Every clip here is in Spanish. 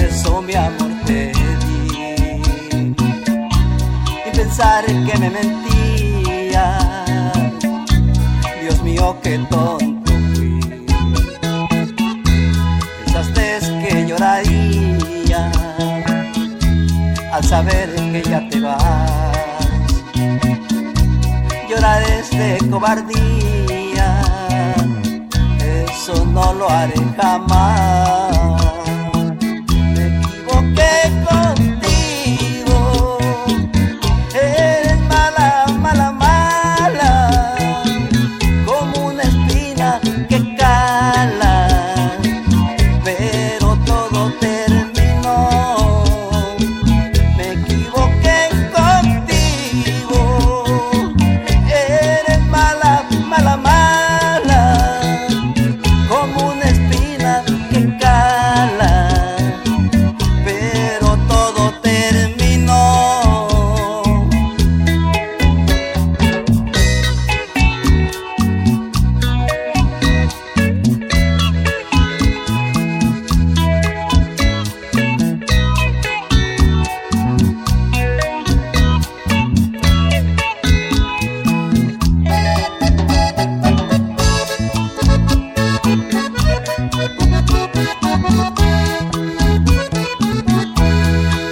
eso mi amor te di. Y pensar que me mentías, Dios mío, qué tonto fui. Pensaste que lloraría al saber que ya te vas. Llorar es de cobardía, eso no lo haré jamás. Me equivoqué contigo, eres mala, mala, mala, como una espina que cala, pero todo terminó. Me equivoqué contigo, eres mala, mala, mala, como una espina que cala, pero todo terminó.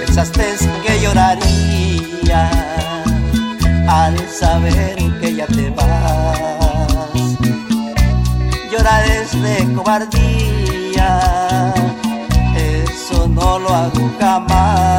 Pensaste que lloraría al saber que ya te vas. Llorar es de cobardía, eso no lo hago jamás.